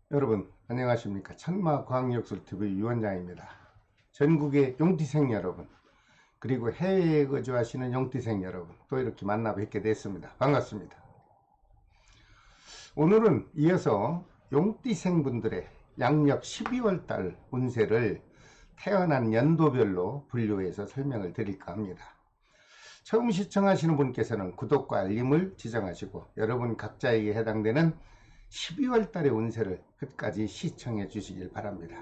여러분 안녕하십니까. 천마과학역술TV 유원장입니다. 전국의 용띠생 여러분, 그리고 해외에 거주하시는 용띠생 여러분, 또 이렇게 만나 뵙게 됐습니다. 반갑습니다. 오늘은 이어서 용띠생 분들의 양력 12월달 운세를 태어난 연도별로 분류해서 설명을 드릴까 합니다. 처음 시청하시는 분께서는 구독과 알림을 지정하시고, 여러분 각자에게 해당되는 12월 달의 운세를 끝까지 시청해 주시길 바랍니다.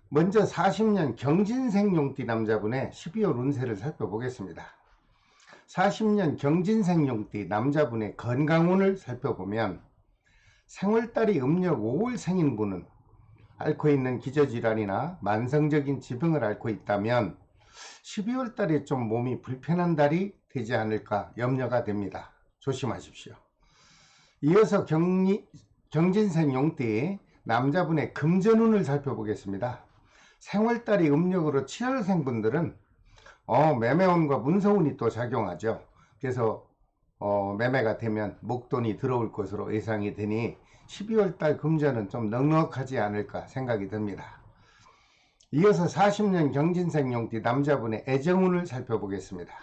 먼저 40년 경진생 용띠 남자분의 12월 운세를 살펴보겠습니다. 40년 경진생 용띠 남자분의 건강운을 살펴보면, 생월달이 음력 5월 생인 분은 앓고 있는 기저질환이나 만성적인 지병을 앓고 있다면 12월 달에 좀 몸이 불편한 달이 되지 않을까 염려가 됩니다. 조심하십시오. 이어서 경진생 용띠 남자분의 금전운을 살펴보겠습니다. 생월달이 음력으로 7월생 분들은 매매운과 문서운이 또 작용하죠. 그래서 매매가 되면 목돈이 들어올 것으로 예상이 되니 12월달 금전은 좀 넉넉하지 않을까 생각이 듭니다. 이어서 40년 경진생 용띠 남자분의 애정운을 살펴보겠습니다.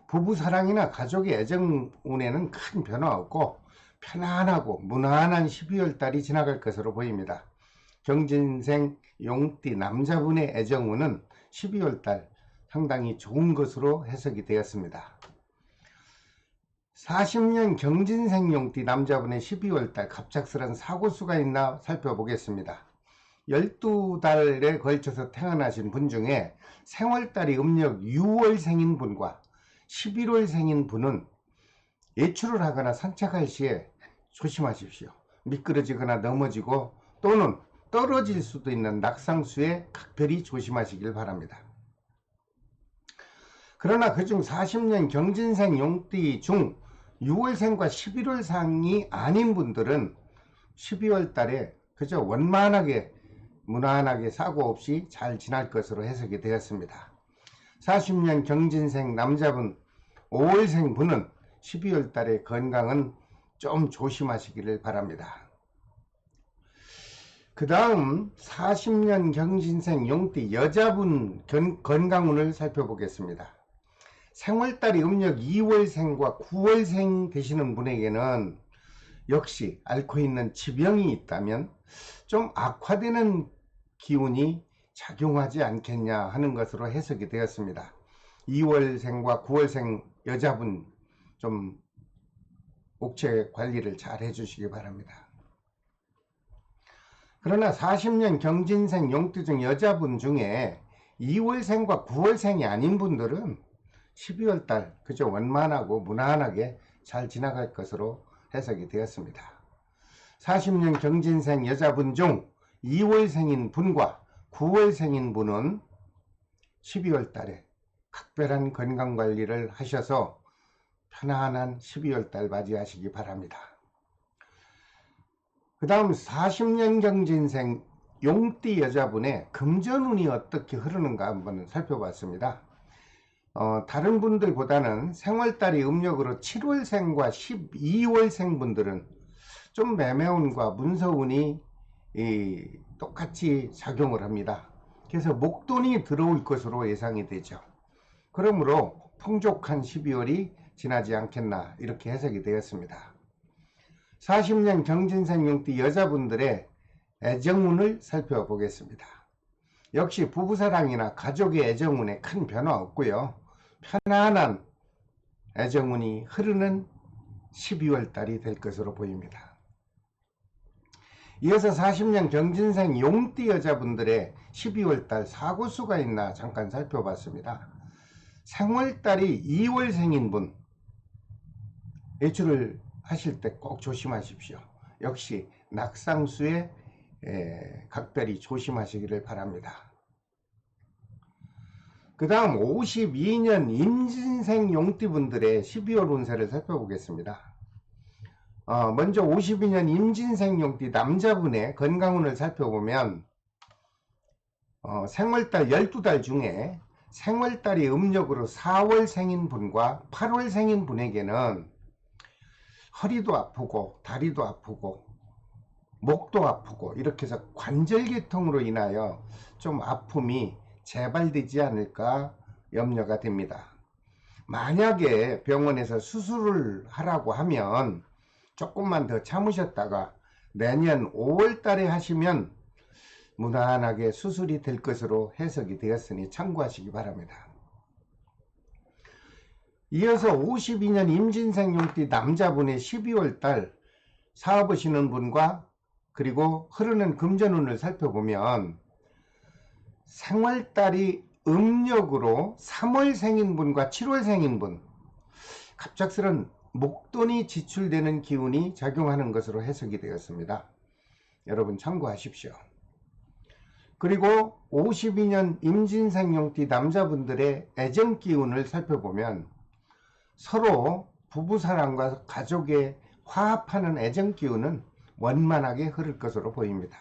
부부사랑이나 가족의 애정운에는 큰 변화 없고 편안하고 무난한 12월달이 지나갈 것으로 보입니다. 경진생 용띠 남자분의 애정운은 12월달 상당히 좋은 것으로 해석이 되었습니다. 40년 경진생 용띠 남자분의 12월달 갑작스런 사고수가 있나 살펴보겠습니다. 12달에 걸쳐서 태어나신 분 중에 생월달이 음력 6월생인 분과 11월생인 분은 외출을 하거나 산책할 시에 조심하십시오. 미끄러지거나 넘어지고 또는 떨어질 수도 있는 낙상수에 각별히 조심하시길 바랍니다. 그러나 그중 40년 경진생 용띠 중 6월생과 11월생이 아닌 분들은 12월 달에 그저 원만하게 무난하게 사고 없이 잘 지날 것으로 해석이 되었습니다. 40년 경진생 남자분 5월생 분은 12월 달의 건강은 좀 조심하시기를 바랍니다. 그 다음 40년 경진생 용띠 여자분 건강운을 살펴보겠습니다. 생월달이 음력 2월생과 9월생 되시는 분에게는 역시 앓고 있는 지병이 있다면 좀 악화되는 기운이 작용하지 않겠냐 하는 것으로 해석이 되었습니다. 2월생과 9월생 여자분 좀 옥체 관리를 잘 해주시기 바랍니다. 그러나 40년 경진생 용띠 중 여자분 중에 2월생과 9월생이 아닌 분들은 12월달 그저 원만하고 무난하게 잘 지나갈 것으로 해석이 되었습니다. 40년 경진생 여자분 중 2월생인 분과 9월생인 분은 12월달에 각별한 건강관리를 하셔서 편안한 12월달 맞이하시기 바랍니다. 그 다음 40년 경진생 용띠 여자분의 금전운이 어떻게 흐르는가 한번 살펴봤습니다. 다른 분들보다는 생월달이 음력으로 7월생과 12월생 분들은 좀 매매운과 문서운이 똑같이 작용을 합니다. 그래서 목돈이 들어올 것으로 예상이 되죠. 그러므로 풍족한 12월이 지나지 않겠나 이렇게 해석이 되었습니다. 40년 경진생 용띠 여자분들의 애정운을 살펴보겠습니다. 역시 부부사랑이나 가족의 애정운에 큰 변화 없고요. 편안한 애정운이 흐르는 12월 달이 될 것으로 보입니다. 이어서 40년 경진생 용띠 여자분들의 12월 달 사고수가 있나 잠깐 살펴봤습니다. 생월달이 2월생인 분 외출을 하실 때 꼭 조심하십시오. 역시 낙상수에 각별히 조심하시기를 바랍니다. 그 다음 52년 임진생 용띠분들의 12월 운세를 살펴보겠습니다. 먼저 52년 임진생 용띠 남자분의 건강운을 살펴보면 생월달 12달 중에 생월달이 음력으로 4월생인 분과 8월생인 분에게는 허리도 아프고 다리도 아프고 목도 아프고 이렇게 해서 관절계통으로 인하여 좀 아픔이 재발되지 않을까 염려가 됩니다. 만약에 병원에서 수술을 하라고 하면 조금만 더 참으셨다가 내년 5월 달에 하시면 무난하게 수술이 될 것으로 해석이 되었으니 참고하시기 바랍니다. 이어서 52년 임진생용띠 남자분의 12월 달 사업하시는 분과 그리고 흐르는 금전운을 살펴보면 생월달이 음력으로 3월 생인분과 7월 생인분, 갑작스런 목돈이 지출되는 기운이 작용하는 것으로 해석이 되었습니다. 여러분 참고하십시오. 그리고 52년 임진생용띠 남자분들의 애정 기운을 살펴보면 서로 부부사랑과 가족의 화합하는 애정 기운은 원만하게 흐를 것으로 보입니다.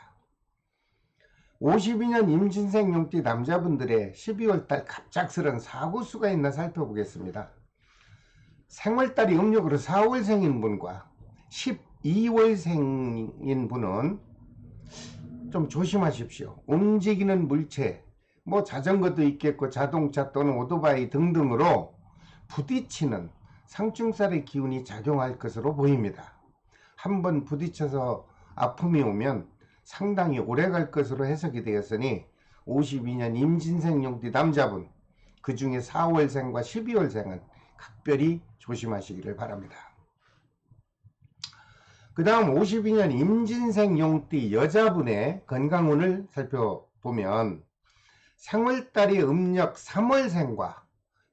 52년 임진생용띠 남자분들의 12월달 갑작스런 사고수가 있나 살펴보겠습니다. 생월달이 음력으로 4월생인 분과 12월생인 분은 좀 조심하십시오. 움직이는 물체, 뭐 자전거도 있겠고 자동차 또는 오토바이 등등으로 부딪히는 상충살의 기운이 작용할 것으로 보입니다. 한번 부딪혀서 아픔이 오면 상당히 오래 갈 것으로 해석이 되었으니 52년 임진생용띠 남자분, 그 중에 4월생과 12월생은 각별히 조심하시기를 바랍니다. 그 다음 52년 임진생용띠 여자분의 건강운을 살펴보면 생월달이 음력 3월생과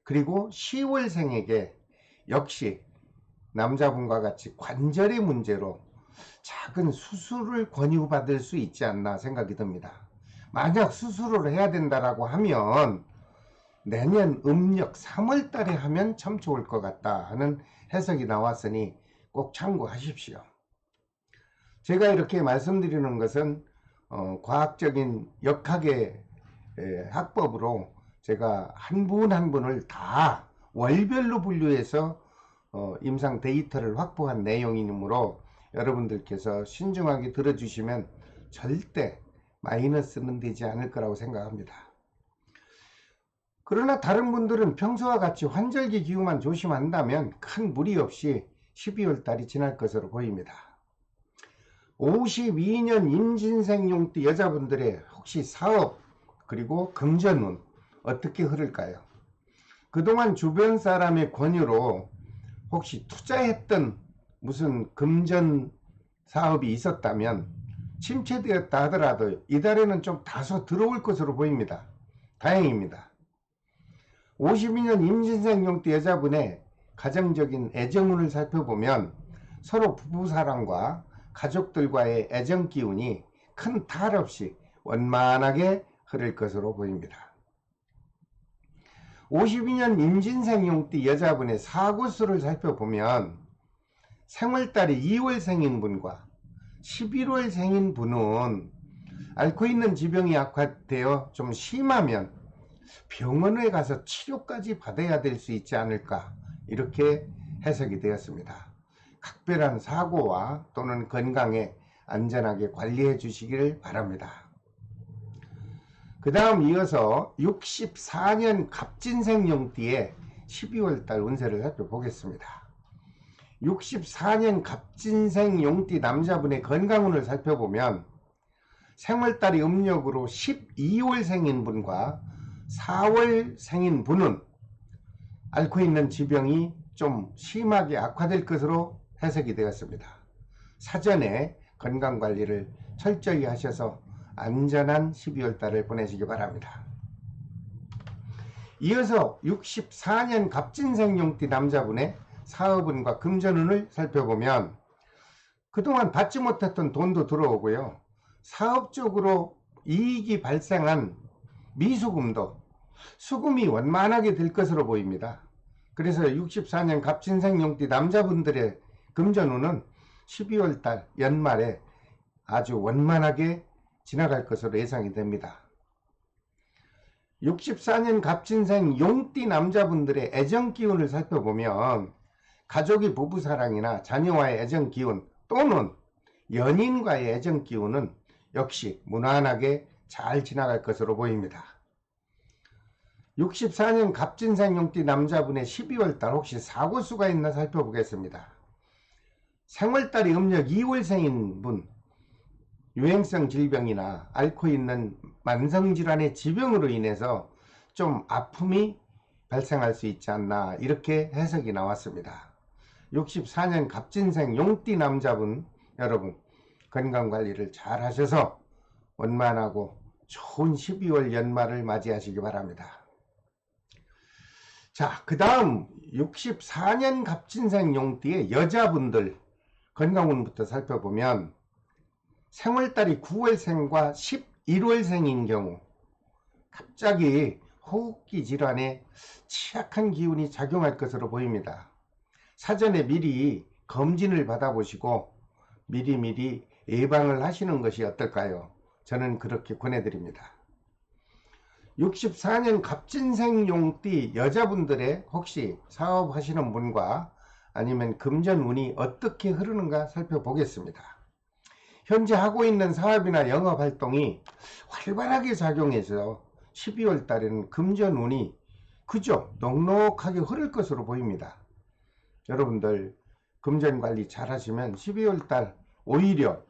그리고 10월생에게 역시 남자분과 같이 관절의 문제로 작은 수술을 권유받을 수 있지 않나 생각이 듭니다. 만약 수술을 해야 된다라고 하면 내년 음력 3월 달에 하면 참 좋을 것 같다 하는 해석이 나왔으니 꼭 참고하십시오. 제가 이렇게 말씀드리는 것은 과학적인 역학의 학법으로 제가 한 분 한 분을 다 월별로 분류해서 임상 데이터를 확보한 내용이므로 여러분들께서 신중하게 들어주시면 절대 마이너스는 되지 않을 거라고 생각합니다. 그러나 다른 분들은 평소와 같이 환절기 기후만 조심한다면 큰 무리 없이 12월 달이 지날 것으로 보입니다. 52년 임진생용띠 여자분들의 혹시 사업 그리고 금전운 어떻게 흐를까요? 그동안 주변 사람의 권유로 혹시 투자했던 무슨 금전 사업이 있었다면 침체되었다 하더라도 이달에는 좀 다소 들어올 것으로 보입니다. 다행입니다. 52년 임진생용띠 여자분의 가정적인 애정운을 살펴보면 서로 부부사랑과 가족들과의 애정 기운이 큰 탈 없이 원만하게 흐를 것으로 보입니다. 52년 임진생용띠 여자분의 사고수를 살펴보면 생월달이 2월 생인 분과 11월 생인 분은 앓고 있는 지병이 악화되어 좀 심하면 병원에 가서 치료까지 받아야 될 수 있지 않을까 이렇게 해석이 되었습니다. 각별한 사고와 또는 건강에 안전하게 관리해 주시기를 바랍니다. 그 다음 이어서 64년 갑진생용띠의 12월달 운세를 살펴보겠습니다. 64년 갑진생용띠 남자분의 건강운을 살펴보면 생월달이 음력으로 12월 생인 분과 4월 생인 분은 앓고 있는 지병이 좀 심하게 악화될 것으로 해석이 되었습니다. 사전에 건강관리를 철저히 하셔서 안전한 12월 달을 보내시기 바랍니다. 이어서 64년 갑진생용띠 남자분의 사업운과 금전운을 살펴보면 그동안 받지 못했던 돈도 들어오고요. 사업적으로 이익이 발생한 미수금도 수금이 원만하게 될 것으로 보입니다. 그래서 64년 갑진생용띠 남자분들의 금전운은 12월 달 연말에 아주 원만하게 지나갈 것으로 예상이 됩니다. 64년 갑진생 용띠 남자분들의 애정 기운을 살펴보면 가족의 부부사랑이나 자녀와의 애정 기운 또는 연인과의 애정 기운은 역시 무난하게 잘 지나갈 것으로 보입니다. 64년 갑진생 용띠 남자분의 12월달 혹시 사고수가 있나 살펴보겠습니다. 생월달이 음력 2월생인 분, 유행성 질병이나 앓고 있는 만성질환의 지병으로 인해서 좀 아픔이 발생할 수 있지 않나, 이렇게 해석이 나왔습니다. 64년 갑진생 용띠 남자분 여러분, 건강관리를 잘 하셔서 원만하고 좋은 12월 연말을 맞이하시기 바랍니다. 자, 그 다음 64년 갑진생 용띠의 여자분들 건강운부터 살펴보면 생월달이 9월생과 11월생인 경우 갑자기 호흡기 질환에 취약한 기운이 작용할 것으로 보입니다. 사전에 미리 검진을 받아보시고 미리미리 예방을 하시는 것이 어떨까요? 저는 그렇게 권해드립니다. 64년 갑진생 용띠 여자분들의 혹시 사업하시는 분과 아니면 금전운이 어떻게 흐르는가 살펴보겠습니다. 현재 하고 있는 사업이나 영업활동이 활발하게 작용해서 12월 달에는 금전운이 그저 넉넉하게 흐를 것으로 보입니다. 여러분들 금전관리 잘 하시면 12월 달 오히려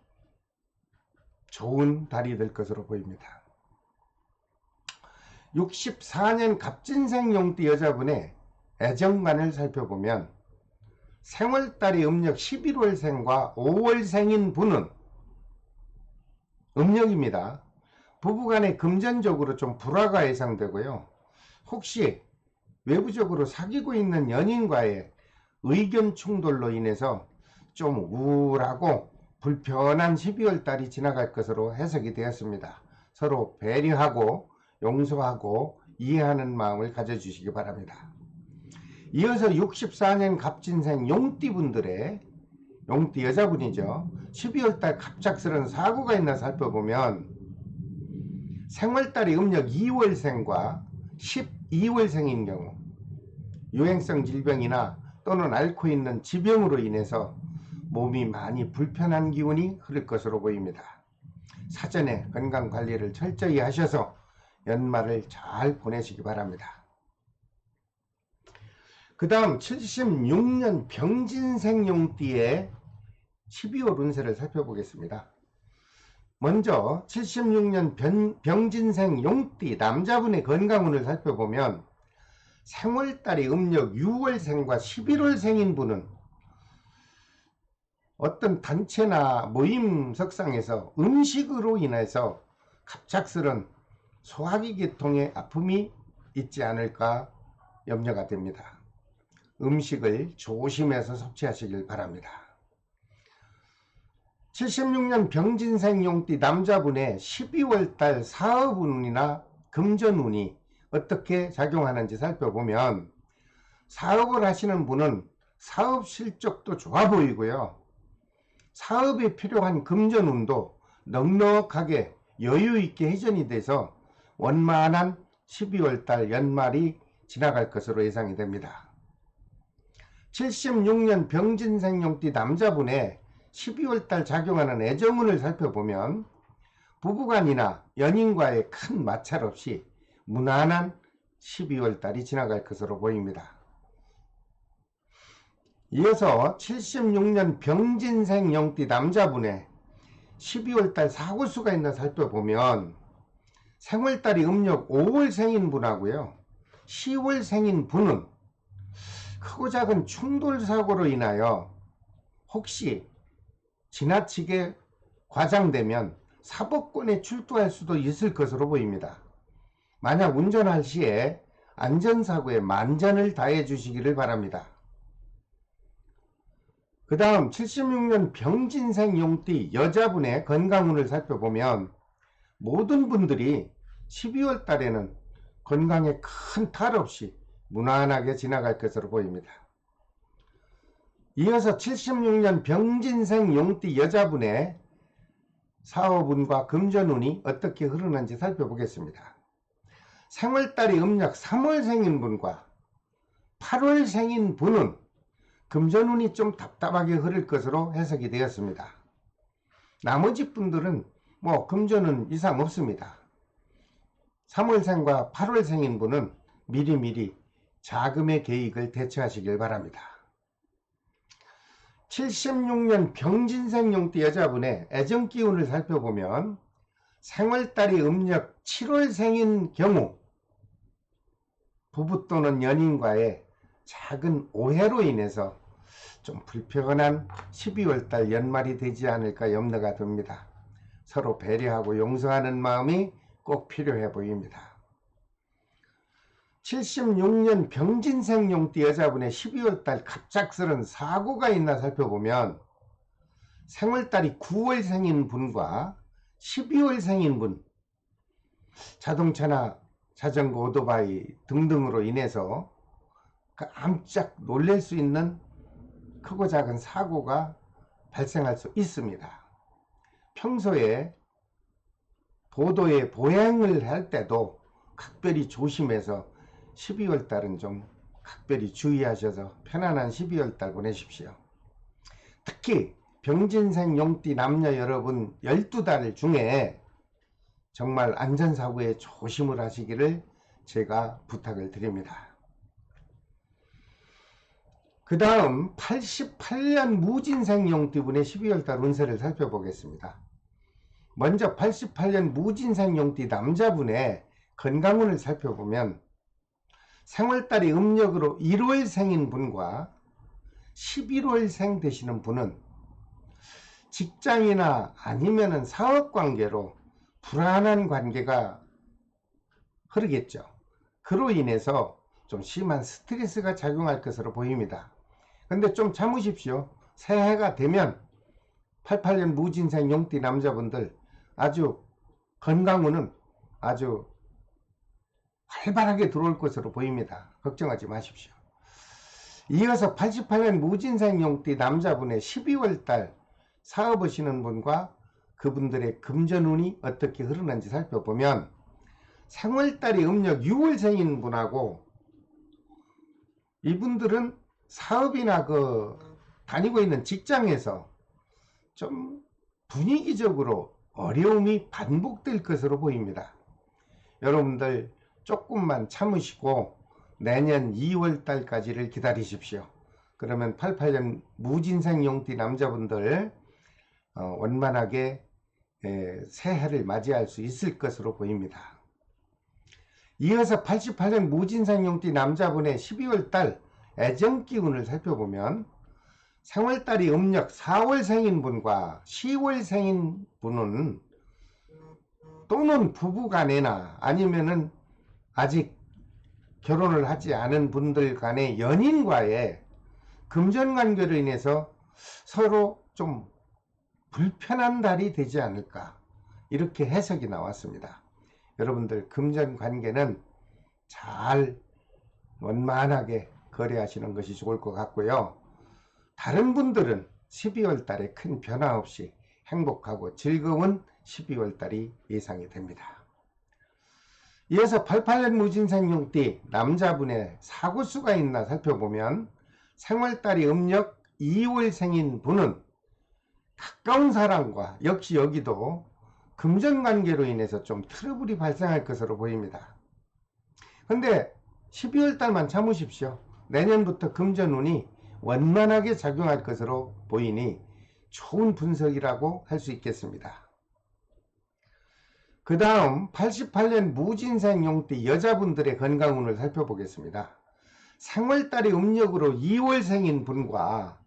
좋은 달이 될 것으로 보입니다. 64년 갑진생 용띠 여자분의 애정관을 살펴보면 생월달이 음력 11월생과 5월생인 분은 음력입니다. 부부간에 금전적으로 좀 불화가 예상되고요. 혹시 외부적으로 사귀고 있는 연인과의 의견 충돌로 인해서 좀 우울하고 불편한 12월 달이 지나갈 것으로 해석이 되었습니다. 서로 배려하고 용서하고 이해하는 마음을 가져주시기 바랍니다. 이어서 64년 갑진생 용띠분들의 용띠 여자분이죠. 12월달 갑작스러운 사고가 있나 살펴보면 생월달이 음력 2월생과 12월생인 경우 유행성 질병이나 또는 앓고 있는 지병으로 인해서 몸이 많이 불편한 기운이 흐를 것으로 보입니다. 사전에 건강관리를 철저히 하셔서 연말을 잘 보내시기 바랍니다. 그 다음 76년 병진생 용띠의 12월 운세를 살펴보겠습니다. 먼저 76년 병진생 용띠 남자분의 건강운을 살펴보면 생월달이 음력 6월생과 11월생인 분은 어떤 단체나 모임 석상에서 음식으로 인해서 갑작스런 소화기 계통의 아픔이 있지 않을까 염려가 됩니다. 음식을 조심해서 섭취하시길 바랍니다. 76년 병진생 용띠 남자분의 12월달 사업운이나 금전운이 어떻게 작용하는지 살펴보면 사업을 하시는 분은 사업 실적도 좋아 보이고요. 사업에 필요한 금전운도 넉넉하게 여유있게 회전이 돼서 원만한 12월달 연말이 지나갈 것으로 예상이 됩니다. 76년 병진생 용띠 남자분의 12월달 작용하는 애정운을 살펴보면 부부간이나 연인과의 큰 마찰 없이 무난한 12월달이 지나갈 것으로 보입니다. 이어서 76년 병진생 용띠 남자분의 12월달 사고수가 있나 살펴보면 생월달이 음력 5월생인 분하고요 10월생인 분은 크고 작은 충돌 사고로 인하여 혹시 지나치게 과장되면 사법권에 출두할 수도 있을 것으로 보입니다. 만약 운전할 시에 안전사고에 만전을 다해 주시기를 바랍니다. 그 다음 76년 병진생 용띠 여자분의 건강운을 살펴보면 모든 분들이 12월 달에는 건강에 큰 탈 없이 무난하게 지나갈 것으로 보입니다. 이어서 76년 병진생 용띠 여자분의 사업운과 금전운이 어떻게 흐르는지 살펴보겠습니다. 생월달이 음력 3월생인 분과 8월생인 분은 금전운이 좀 답답하게 흐를 것으로 해석이 되었습니다. 나머지 분들은 뭐 금전은 이상 없습니다. 3월생과 8월생인 분은 미리미리 자금의 계획을 대처하시길 바랍니다. 76년 병진생 용띠 여자분의 애정기운을 살펴보면 생월달이 음력 7월생인 경우 부부 또는 연인과의 작은 오해로 인해서 좀 불편한 12월달 연말이 되지 않을까 염려가 듭니다. 서로 배려하고 용서하는 마음이 꼭 필요해 보입니다. 76년 병진생 용띠 여자분의 12월달 갑작스런 사고가 있나 살펴보면 생월달이 9월생인 분과 12월생인 분, 자동차나 자전거, 오토바이 등등으로 인해서 깜짝 놀랄 수 있는 크고 작은 사고가 발생할 수 있습니다. 평소에 보도에 보행을 할 때도 각별히 조심해서 12월 달은 좀 각별히 주의하셔서 편안한 12월 달 보내십시오. 특히 병진생 용띠 남녀 여러분 12달 중에 정말 안전사고에 조심을 하시기를 제가 부탁을 드립니다. 그 다음 88년 무진생 용띠분의 12월달 운세를 살펴보겠습니다. 먼저 88년 무진생 용띠 남자분의 건강운을 살펴보면 생월달이 음력으로 1월생인 분과 11월생 되시는 분은 직장이나 아니면은 사업관계로 불안한 관계가 흐르겠죠. 그로 인해서 좀 심한 스트레스가 작용할 것으로 보입니다. 근데 좀 참으십시오. 새해가 되면 88년 무진생 용띠 남자분들 아주 건강운은 아주 활발하게 들어올 것으로 보입니다. 걱정하지 마십시오. 이어서 88년 무진생 용띠 남자분의 12월달 사업하시는 분과 그분들의 금전운이 어떻게 흐르는지 살펴보면 생월달이 음력 6월생인 분하고 이분들은 사업이나 다니고 있는 직장에서 좀 분위기적으로 어려움이 반복될 것으로 보입니다. 여러분들 조금만 참으시고 내년 2월달까지를 기다리십시오. 그러면 88년 무진생 용띠 남자분들 원만하게 새해를 맞이할 수 있을 것으로 보입니다. 이어서 88년 무진생 용띠 남자분의 12월달 애정기운을 살펴보면 생월달이 음력 4월생인 분과 10월생인 분은 또는 부부간에나 아니면은 아직 결혼을 하지 않은 분들 간의 연인과의 금전관계로 인해서 서로 좀 불편한 달이 되지 않을까 이렇게 해석이 나왔습니다. 여러분들 금전관계는 잘 원만하게 거래하시는 것이 좋을 것 같고요. 다른 분들은 12월 달에 큰 변화 없이 행복하고 즐거운 12월 달이 예상이 됩니다. 이어서 88년 무진생 용띠 남자분의 사고수가 있나 살펴보면 생월달이 음력 2월생인 분은 가까운 사람과 역시 여기도 금전관계로 인해서 좀 트러블이 발생할 것으로 보입니다. 근데 12월 달만 참으십시오. 내년부터 금전운이 원만하게 작용할 것으로 보이니 좋은 분석이라고 할 수 있겠습니다. 그 다음 88년 무진생 용띠 여자분들의 건강운을 살펴보겠습니다. 생월달이 음력으로 2월생인 분과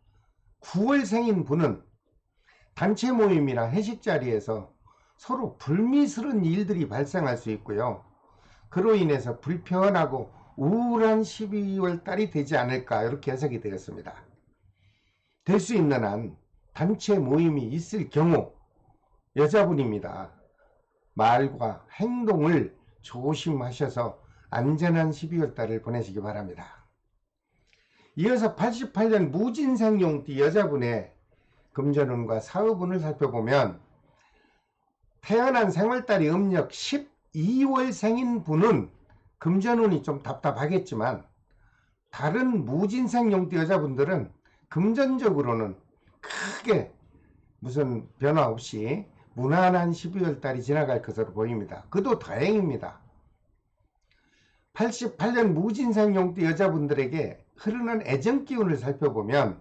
9월생인 분은 단체 모임이나 회식 자리에서 서로 불미스러운 일들이 발생할 수 있고요. 그로 인해서 불편하고 우울한 12월 달이 되지 않을까 이렇게 해석이 되었습니다. 될 수 있는 한 단체 모임이 있을 경우 여자분입니다. 말과 행동을 조심하셔서 안전한 12월 달을 보내시기 바랍니다. 이어서 88년 무진생 용띠 여자분의 금전운과 사업운을 살펴보면 태어난 생월달이 음력 12월생인 분은 금전운이 좀 답답하겠지만 다른 무진생 용띠 여자분들은 금전적으로는 크게 무슨 변화 없이 무난한 12월 달이 지나갈 것으로 보입니다. 그도 다행입니다. 88년 무진생 용띠 여자분들에게 흐르는 애정 기운을 살펴보면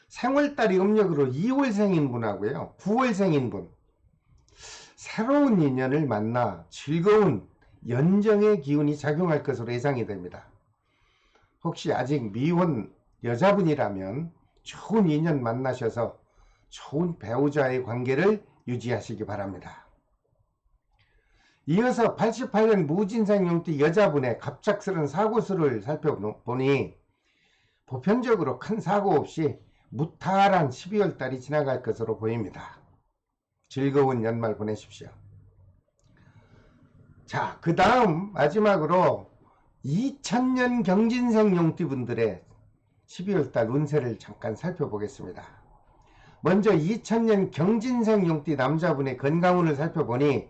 생월달이 음력으로 2월생인 분하고요, 9월생인 분, 새로운 인연을 만나 즐거운 연정의 기운이 작용할 것으로 예상이 됩니다. 혹시 아직 미혼 여자분이라면 좋은 인연 만나셔서 좋은 배우자의 관계를 유지하시기 바랍니다. 이어서 88년 무진생 용띠 여자분의 갑작스런 사고수를 살펴보니 보편적으로 큰 사고 없이 무탈한 12월 달이 지나갈 것으로 보입니다. 즐거운 연말 보내십시오. 자, 그 다음 마지막으로 2000년 경진생 용띠분들의 12월 달 운세를 잠깐 살펴보겠습니다. 먼저 2000년 경진생 용띠 남자분의 건강운을 살펴보니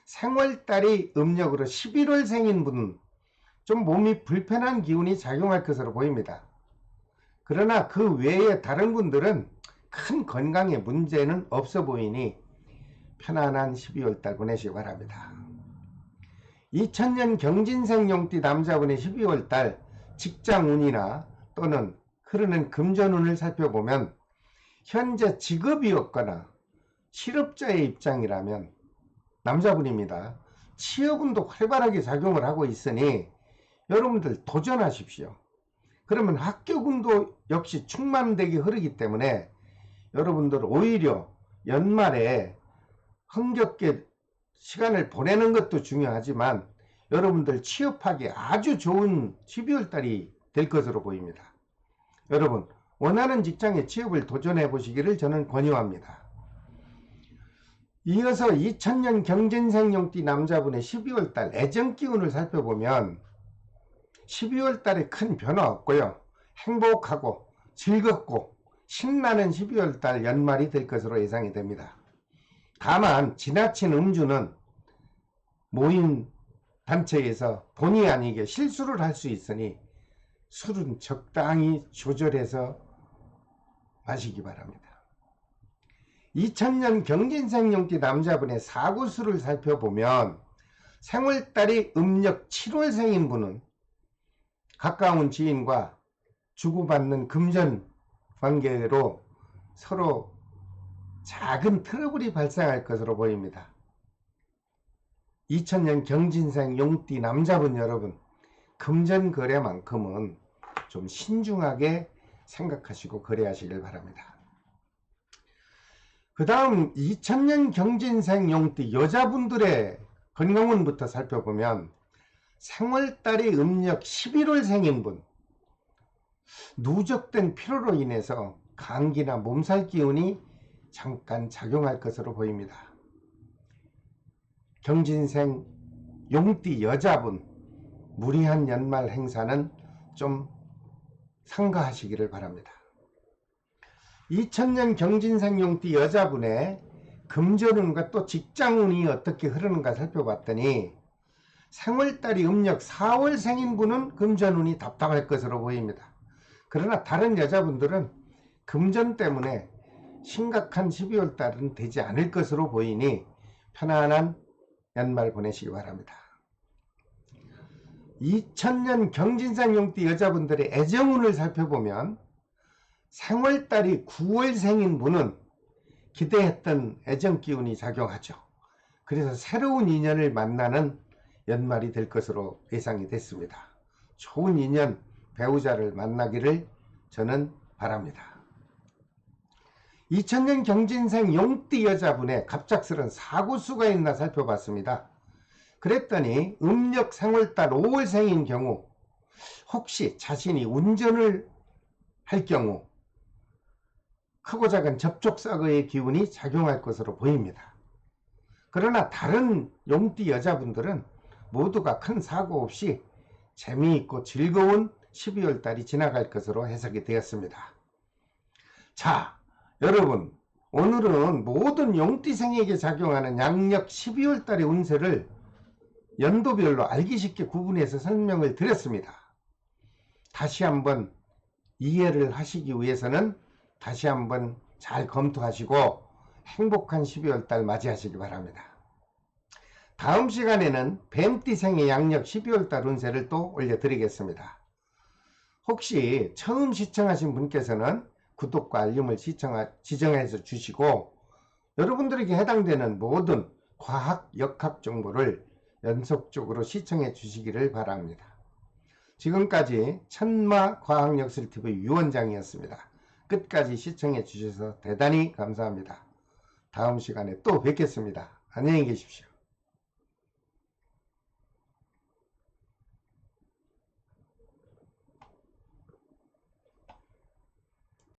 생월달이 음력으로 11월생인 분, 좀 몸이 불편한 기운이 작용할 것으로 보입니다. 그러나 그 외에 다른 분들은 큰 건강에 문제는 없어 보이니 편안한 12월달 보내시기 바랍니다. 2000년 경진생 용띠 남자분의 12월달 직장운이나 또는 흐르는 금전운을 살펴보면 현재 직업이 없거나 실업자의 입장이라면 남자분입니다. 취업운도 활발하게 작용을 하고 있으니 여러분들 도전하십시오. 그러면 합격운도 역시 충만되게 흐르기 때문에 여러분들 오히려 연말에 흥겹게 시간을 보내는 것도 중요하지만 여러분들 취업하기 아주 좋은 12월달이 될 것으로 보입니다. 여러분 원하는 직장에 취업을 도전해 보시기를 저는 권유합니다. 이어서 2000년 경진생 용띠 남자분의 12월달 애정기운을 살펴보면 12월달에 큰 변화 없고요, 행복하고 즐겁고 신나는 12월달 연말이 될 것으로 예상이 됩니다. 다만 지나친 음주는 모임 단체에서 본의 아니게 실수를 할 수 있으니 술은 적당히 조절해서 마시기 바랍니다. 2000년 경진생 용띠 남자분의 사고수를 살펴보면 생월달이 음력 7월생인 분은 가까운 지인과 주고받는 금전 관계로 서로 작은 트러블이 발생할 것으로 보입니다. 2000년 경진생 용띠 남자분 여러분, 금전 거래만큼은 좀 신중하게 생각하시고 거래하시길 바랍니다. 그 다음 2000년 경진생 용띠 여자분들의 건강운부터 살펴보면 생월달이 음력 11월생인 분, 누적된 피로로 인해서 감기나 몸살 기운이 잠깐 작용할 것으로 보입니다. 경진생 용띠 여자분, 무리한 연말 행사는 좀 삼가하시기를 바랍니다. 2000년 경진생 용띠 여자분의 금전운과 또 직장운이 어떻게 흐르는가 살펴봤더니 생월달이 음력 4월생인 분은 금전운이 답답할 것으로 보입니다. 그러나 다른 여자분들은 금전 때문에 심각한 12월달은 되지 않을 것으로 보이니 편안한 연말 보내시기 바랍니다. 2000년 경진생 용띠 여자분들의 애정운을 살펴보면 생월달이 9월생인 분은 기대했던 애정기운이 작용하죠. 그래서 새로운 인연을 만나는 연말이 될 것으로 예상이 됐습니다. 좋은 인연, 배우자를 만나기를 저는 바랍니다. 2000년 경진생 용띠 여자분의 갑작스런 사고수가 있나 살펴봤습니다. 그랬더니 음력 생월달 5월생인 경우 혹시 자신이 운전을 할 경우 크고 작은 접촉사고의 기운이 작용할 것으로 보입니다. 그러나 다른 용띠 여자분들은 모두가 큰 사고 없이 재미있고 즐거운 12월달이 지나갈 것으로 해석이 되었습니다. 자, 여러분, 오늘은 모든 용띠생에게 작용하는 양력 12월달의 운세를 연도별로 알기 쉽게 구분해서 설명을 드렸습니다. 다시 한번 이해를 하시기 위해서는 다시 한번 잘 검토하시고 행복한 12월달 맞이하시기 바랍니다. 다음 시간에는 뱀띠생의 양력 12월달 운세를 또 올려드리겠습니다. 혹시 처음 시청하신 분께서는 구독과 알림을 지정해서 주시고, 여러분들에게 해당되는 모든 과학, 역학 정보를 연속적으로 시청해 주시기를 바랍니다. 지금까지 천마과학역술TV 유원장이었습니다. 끝까지 시청해 주셔서 대단히 감사합니다. 다음 시간에 또 뵙겠습니다. 안녕히 계십시오.